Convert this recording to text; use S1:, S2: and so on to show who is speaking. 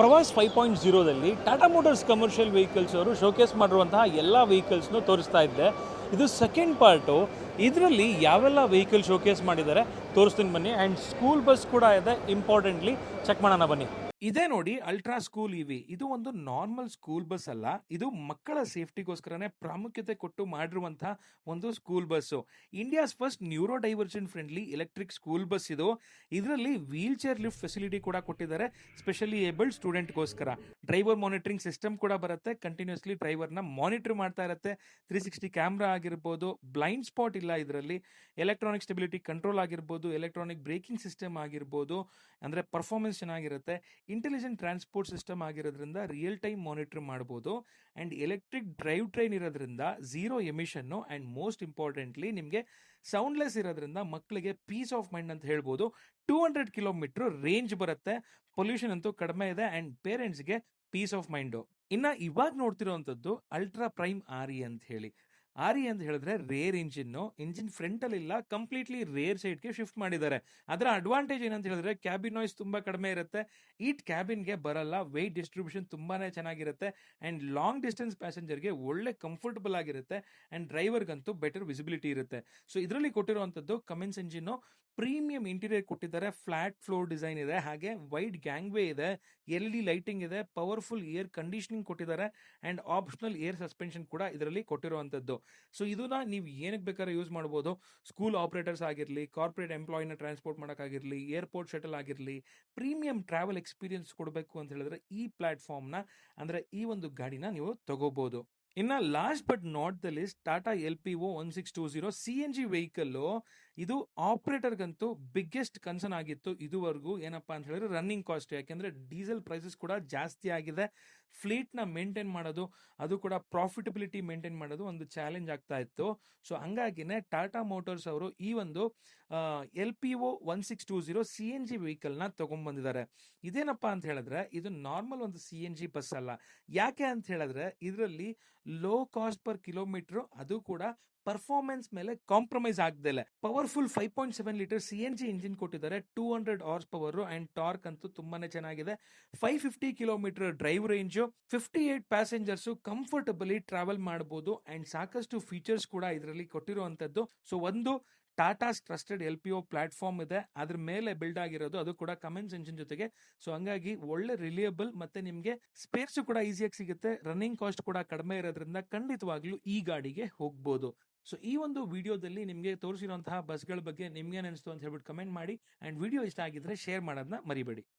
S1: ಪ್ರವಾಸ್ 5.0ದಲ್ಲಿ Tata motors commercial vehicles ಅವರು showcase ಮಾಡಿರುವಂತಹ ಎಲ್ಲ ವೆಹಿಕಲ್ಸ್ನು ತೋರಿಸ್ತಾ ಇದ್ದೆ. ಇದು ಸೆಕೆಂಡ್ ಪಾರ್ಟು. ಇದರಲ್ಲಿ ಯಾವೆಲ್ಲ ವೆಹಿಕಲ್ ಶೋಕೇಸ್ ಮಾಡಿದ್ದಾರೆ ತೋರಿಸ್ತೀನಿ ಬನ್ನಿ. ಆ್ಯಂಡ್ ಸ್ಕೂಲ್ ಬಸ್ ಕೂಡ ಇದೆ, ಇಂಪಾರ್ಟೆಂಟ್ಲಿ ಚೆಕ್ ಮಾಡೋಣ ಬನ್ನಿ. ಇದೇ ನೋಡಿ ಅಲ್ಟ್ರಾ ಸ್ಕೂಲ್ ಇವಿ. ಇದು ಒಂದು ನಾರ್ಮಲ್ ಸ್ಕೂಲ್ ಬಸ್ ಅಲ್ಲ, ಇದು ಮಕ್ಕಳ ಸೇಫ್ಟಿಗೋಸ್ಕರನೇ ಪ್ರಾಮುಖ್ಯತೆ ಕೊಟ್ಟು ಮಾಡಿರುವಂತಹ ಒಂದು school bus. India's first neuro diversion friendly electric school bus ಇದು. ಇದರಲ್ಲಿ ವೀಲ್ ಚೇರ್ ಲಿಫ್ಟ್ ಫೆಸಿಲಿಟಿ ಕೂಡ ಕೊಟ್ಟಿದ್ದಾರೆ, ಸ್ಪೆಷಲಿ ಏಬಲ್ಡ್ ಸ್ಟೂಡೆಂಟ್ಗೋಸ್ಕರ. ಡ್ರೈವರ್ ಮಾನಿಟರಿಂಗ್ ಸಿಸ್ಟಮ್ ಕೂಡ ಬರುತ್ತೆ, ಕಂಟಿನ್ಯೂಸ್ಲಿ ಡ್ರೈವರ್ನ ಮಾನಿಟರ್ ಮಾಡ್ತಾ ಇರುತ್ತೆ. 360 ಕ್ಯಾಮ್ರಾ ಆಗಿರ್ಬೋದು, ಬ್ಲೈಂಡ್ ಸ್ಪಾಟ್ ಇಲ್ಲ ಇದರಲ್ಲಿ, ಎಲೆಕ್ಟ್ರಾನಿಕ್ ಸ್ಟೆಬಿಲಿಟಿ ಕಂಟ್ರೋಲ್ ಆಗಿರ್ಬೋದು, ಎಲೆಕ್ಟ್ರಾನಿಕ್ ಬ್ರೇಕಿಂಗ್ ಸಿಸ್ಟಮ್ ಆಗಿರ್ಬೋದು, ಅಂದರೆ ಪರ್ಫಾರ್ಮೆನ್ಸ್ ಚೆನ್ನಾಗಿರುತ್ತೆ. ಇಂಟೆಲಿಜೆಂಟ್ ಟ್ರಾನ್ಸ್ಪೋರ್ಟ್ ಸಿಸ್ಟಮ್ ಆಗಿರೋದ್ರಿಂದ ರಿಯಲ್ ಟೈಮ್ ಮಾನಿಟರ್ ಮಾಡ್ಬೋದು. ಆ್ಯಂಡ್ ಎಲೆಕ್ಟ್ರಿಕ್ ಡ್ರೈವ್ ಟ್ರೈನ್ ಇರೋದ್ರಿಂದ zero emission. And most importantly ನಿಮಗೆ ಸೌಂಡ್ಲೆಸ್ ಇರೋದ್ರಿಂದ ಮಕ್ಕಳಿಗೆ ಪೀಸ್ ಆಫ್ ಮೈಂಡ್ ಅಂತ ಹೇಳ್ಬೋದು. 200 ಕಿಲೋಮೀಟರ್ ರೇಂಜ್ ಬರುತ್ತೆ, ಪೊಲ್ಯೂಷನ್ ಅಂತೂ ಕಡಿಮೆ ಇದೆ, ಆ್ಯಂಡ್ ಪೇರೆಂಟ್ಸ್ಗೆ ಪೀಸ್ ಆಫ್ ಮೈಂಡು. ಇನ್ನು ಇವಾಗ ನೋಡ್ತಿರೋವಂಥದ್ದು ಅಲ್ಟ್ರಾ ಪ್ರೈಮ್ ಆರ್ ಅಂತ ಹೇಳಿ. ಅಂತ ಹೇಳಿದ್ರೆ ರೇರ್ ಇಂಜಿನ್ ಫ್ರಂಟ್ ಅಲ್ಲಿ ಇಲ್ಲ, ಕಂಪ್ಲೀಟ್ಲಿ ರೇರ್ ಸೈಡ್ಗೆ ಶಿಫ್ಟ್ ಮಾಡಿದ್ದಾರೆ. ಅದರ ಅಡ್ವಾಂಟೇಜ್ ಏನಂತ ಹೇಳಿದ್ರೆ ಕ್ಯಾಬಿನ್ ನಾಯ್ಸ್ ತುಂಬಾ ಕಡಿಮೆ ಇರುತ್ತೆ, ಈಟ್ ಕ್ಯಾಬಿನ್ಗೆ ಬರಲ್ಲ, ವೆಯ್ಟ್ ಡಿಸ್ಟ್ರಿಬ್ಯೂಷನ್ ತುಂಬಾನೇ ಚೆನ್ನಾಗಿರುತ್ತೆ, ಅಂಡ್ ಲಾಂಗ್ ಡಿಸ್ಟೆನ್ಸ್ ಪ್ಯಾಸೆಂಜರ್ಗೆ ಒಳ್ಳೆ ಕಂಫರ್ಟಬಲ್ ಆಗಿರುತ್ತೆ, ಅಂಡ್ ಡ್ರೈವರ್ಗಂತೂ ಬೆಟರ್ ವಿಸಿಬಿಲಿಟಿ ಇರುತ್ತೆ. ಸೊ ಇದರಲ್ಲಿ ಕೊಟ್ಟಿರುವಂತದ್ದು ಕಮಿನ್ಸ್ ಇಂಜಿನ್, ಪ್ರೀಮಿಯಂ ಇಂಟೀರಿಯರ್ ಕೊಟ್ಟಿದ್ದಾರೆ, ಫ್ಲಾಟ್ ಫ್ಲೋರ್ ಡಿಸೈನ್ ಇದೆ, ಹಾಗೆ ವೈಡ್ ಗ್ಯಾಂಗ್ವೇ ಇದೆ, LED ಲೈಟಿಂಗ್ ಇದೆ, ಪವರ್ಫುಲ್ ಏರ್ ಕಂಡೀಷನಿಂಗ್ ಕೊಟ್ಟಿದ್ದಾರೆ, ಅಂಡ್ ಆಪ್ಷನಲ್ ಏರ್ ಸಸ್ಪೆನ್ಷನ್ ಕೂಡ ಇದರಲ್ಲಿ ಕೊಟ್ಟಿರುವಂತದ್ದು. ಸೊ ಇದನ್ನ ನೀವು ಏನಕ್ಕೆ ಬೇಕಾದ್ರೆ ಯೂಸ್ ಮಾಡ್ಬೋದು. ಸ್ಕೂಲ್ ಆಪರೇಟರ್ಸ್ ಆಗಿರಲಿ, ಕಾರ್ಪೊರೇಟ್ ಎಂಪ್ಲಾಯಿನ ಟ್ರಾನ್ಸ್ಪೋರ್ಟ್ ಮಾಡೋಕ್ಕಾಗಿರಲಿ, ಏರ್ಪೋರ್ಟ್ ಶಟಲ್ ಆಗಿರಲಿ, ಪ್ರೀಮಿಯಂ ಟ್ರಾವೆಲ್ ಎಕ್ಸ್ಪೀರಿಯನ್ಸ್ ಕೊಡಬೇಕು ಅಂತ ಹೇಳಿದ್ರೆ ಈ ಪ್ಲಾಟ್ಫಾರ್ಮ್ನ, ಅಂದರೆ ಈ ಒಂದು ಗಾಡಿನ ನೀವು ತಗೋಬಹುದು. ಇನ್ನು last but not the list, Tata LPO 1620 CNG vehicle. ಇದು ಆಪರೇಟರ್ಗಂತೂ ಬಿಗ್ಗೆಸ್ಟ್ ಕನ್ಸರ್ನ್ ಆಗಿತ್ತು ಇದುವರೆಗೂ. ಏನಪ್ಪಾ ಅಂತ ಹೇಳಿದ್ರೆ ರನ್ನಿಂಗ್ ಕಾಸ್ಟ್, ಯಾಕೆಂದ್ರೆ ಡೀಸೆಲ್ ಪ್ರೈಸಸ್ ಕೂಡ ಜಾಸ್ತಿ ಆಗಿದೆ. ಫ್ಲೀಟ್ನ ಮೇಂಟೈನ್ ಮಾಡೋದು, ಅದು ಕೂಡ ಪ್ರಾಫಿಟಬಿಲಿಟಿ ಮೇಂಟೈನ್ ಮಾಡೋದು ಒಂದು ಚಾಲೆಂಜ್ ಆಗ್ತಾ ಇತ್ತು. ಸೊ ಹಂಗಾಗಿನೇ ಟಾಟಾ ಮೋಟಾರ್ಸ್ ಅವರು ಈ ಒಂದು LPO 1620 CNG ವೆಹಿಕಲ್ನ ತಗೊಂಡ್ಬಂದಿದ್ದಾರೆ. ಇದೇನಪ್ಪಾ ಅಂತ ಹೇಳಿದ್ರೆ ಇದು ನಾರ್ಮಲ್ ಒಂದು CNG ಬಸ್ ಅಲ್ಲ. ಯಾಕೆ ಅಂತ ಹೇಳಿದ್ರೆ ಇದರಲ್ಲಿ ಲೋ ಕಾಸ್ಟ್ ಪರ್ ಕಿಲೋಮೀಟರ್, ಅದು ಕೂಡ ಪರ್ಫಾರ್ಮೆನ್ಸ್ ಮೇಲೆ ಕಾಂಪ್ರಮೈಸ್ ಆಗದೆಲೆ ಪವರ್ಫುಲ್ 5.7 ಲೀಟರ್ CNG ಇಂಜಿನ್ ಕೊಟ್ಟಿದ್ದಾರೆ. 200 ಹಾರ್ಸ್ ಪವರ್ ಅಂಡ್ ಟಾರ್ಕ್ ಅಂತೂ ತುಂಬಾನೇ ಚೆನ್ನಾಗಿದೆ. 550 kilometre drive range, 58 passengers comfortably travel ಮಾಡಬಹುದು, ಅಂಡ್ ಸಾಕಷ್ಟು ಫೀಚರ್ಸ್ ಕೂಡ ಇದರಲ್ಲಿ ಕೊಟ್ಟಿರುವಂತದ್ದು. ಸೊ ಒಂದು ಟಾಟಾಸ್ ಟ್ರಸ್ಟೆಡ್ LPO ಪ್ಲಾಟ್ಫಾರ್ಮ್ ಇದೆ, ಅದ್ರ ಮೇಲೆ ಬಿಲ್ಡ್ ಆಗಿರೋದು, ಅದು ಕೂಡ ಕಮೆನ್ಸ್ ಇಂಜಿನ್ ಜೊತೆಗೆ. ಸೊ ಹಂಗಾಗಿ ಒಳ್ಳೆ ರಿಲಿಯಬಲ್, ಮತ್ತೆ ನಿಮಗೆ ಸ್ಪೇರ್ಸ್ ಕೂಡ ಈಸಿಯಾಗಿ ಸಿಗುತ್ತೆ, ರನ್ನಿಂಗ್ ಕಾಸ್ಟ್ ಕೂಡ ಕಡಿಮೆ ಇರೋದ್ರಿಂದ ಖಂಡಿತವಾಗ್ಲೂ ಈ ಗಾಡಿಗೆ ಹೋಗ್ಬೋದು. ಸೊ ಈ ಒಂದು ವಿಡಿಯೋದಲ್ಲಿ ನಿಮಗೆ ತೋರಿಸಿರುವಂತಹ ಬಸ್ಗಳ ಬಗ್ಗೆ ನಿಮ್ಗೆ ಅನಿಸ್ತು ಅಂತ ಹೇಳ್ಬಿಟ್ಟು ಕಮೆಂಟ್ ಮಾಡಿ, ಅಂಡ್ ವಿಡಿಯೋ ಇಷ್ಟ ಆಗಿದ್ರೆ ಶೇರ್ ಮಾಡೋದನ್ನ ಮರಿಬೇಡಿ.